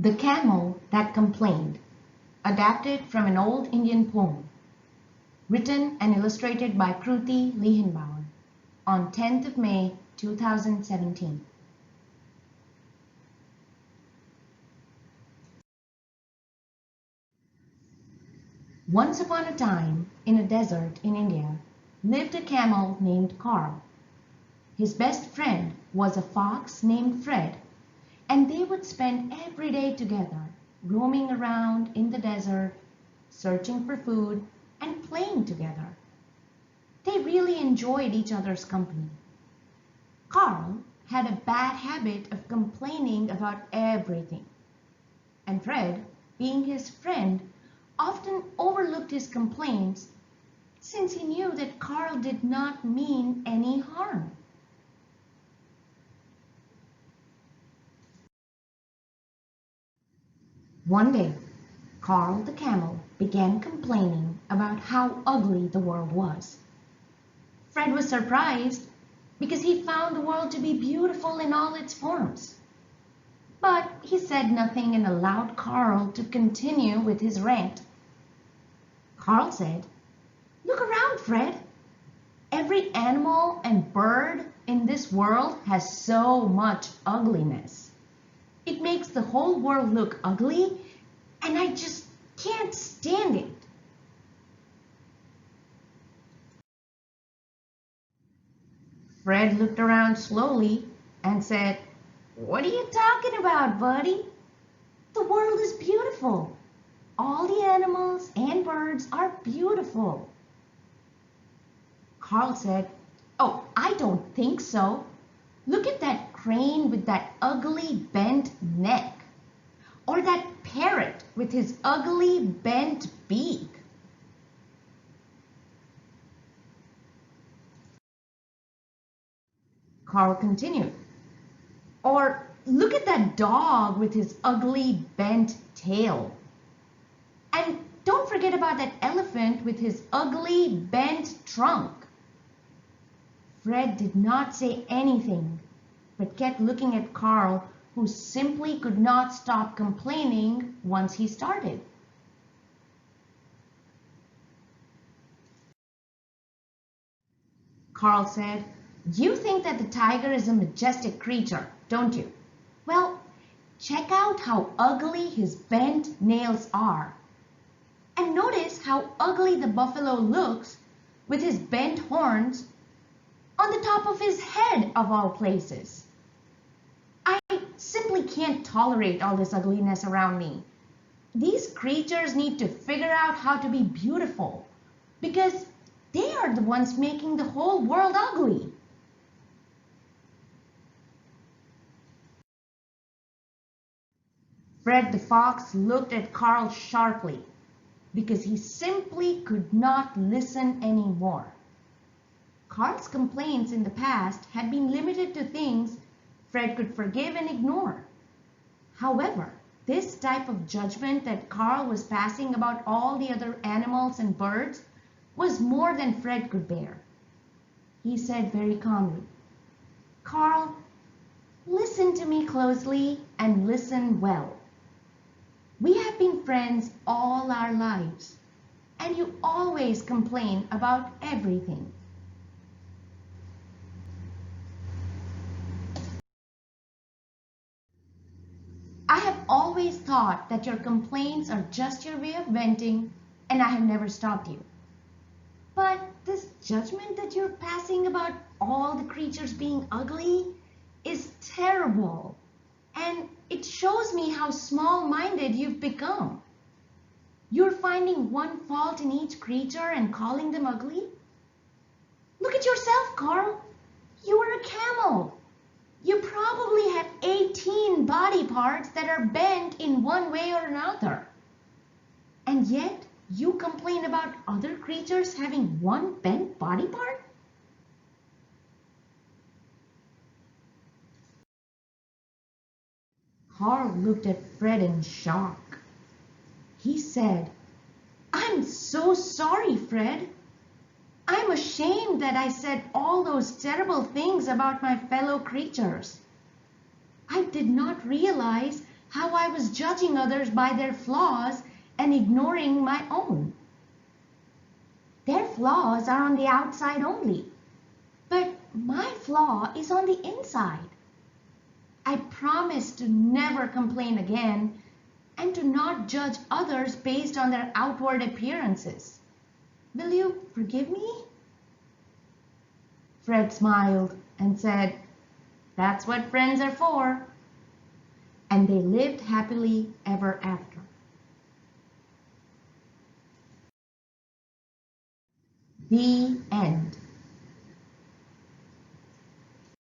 The Camel That Complained, adapted from an old Indian poem, written and illustrated by Kruti Lihenbauer on 10th of May 2017. Once upon a time, in a desert in India, lived a camel named Carl. His best friend was a fox named Fred, and they would spend every day together, roaming around in the desert, searching for food, and playing together. They really enjoyed each other's company. Carl had a bad habit of complaining about everything, and Fred, being his friend, often overlooked his complaints since he knew that Carl did not mean any harm. One day, Carl the camel began complaining about how ugly the world was. Fred was surprised because he found the world to be beautiful in all its forms. But he said nothing and allowed Carl to continue with his rant. Carl said, "Look around, Fred. Every animal and bird in this world has so much ugliness. It makes the whole world look ugly, and I just can't stand it." Fred looked around slowly and said, "What are you talking about, buddy? The world is beautiful. All the animals and birds are beautiful." Carl said, "Oh, I don't think so. Look at that crane with that ugly bent neck. Or that parrot with his ugly bent beak." Carl continued, "Or look at that dog with his ugly bent tail. And don't forget about that elephant with his ugly bent trunk." Fred did not say anything, but kept looking at Carl, who simply could not stop complaining once he started. Carl said, "You think that the tiger is a majestic creature, don't you? Well, check out how ugly his bent nails are. And notice how ugly the buffalo looks with his bent horns on the top of his head of all places. I simply can't tolerate all this ugliness around me. These creatures need to figure out how to be beautiful because they are the ones making the whole world ugly." Fred the Fox looked at Carl sharply because he simply could not listen anymore. Carl's complaints in the past had been limited to things Fred could forgive and ignore. However, this type of judgment that Carl was passing about all the other animals and birds was more than Fred could bear. He said very calmly, "Carl, listen to me closely and listen well. We have been friends all our lives, and you always complain about everything. I have always thought that your complaints are just your way of venting, and I have never stopped you. But this judgment that you're passing about all the creatures being ugly is terrible, and it shows me how small-minded you've become. You're finding one fault in each creature and calling them ugly? Look at yourself, Carl. You are a camel. You probably have 18 body parts that are bent in one way or another. And yet, you complain about other creatures having one bent body part?" Carl looked at Fred in shock. He said, "I'm so sorry, Fred. I'm ashamed that I said all those terrible things about my fellow creatures. I did not realize how I was judging others by their flaws and ignoring my own. Their flaws are on the outside only, but my flaw is on the inside. I promise to never complain again and to not judge others based on their outward appearances. Will you forgive me? Fred smiled and said, "That's what friends are for." And they lived happily ever after. The end.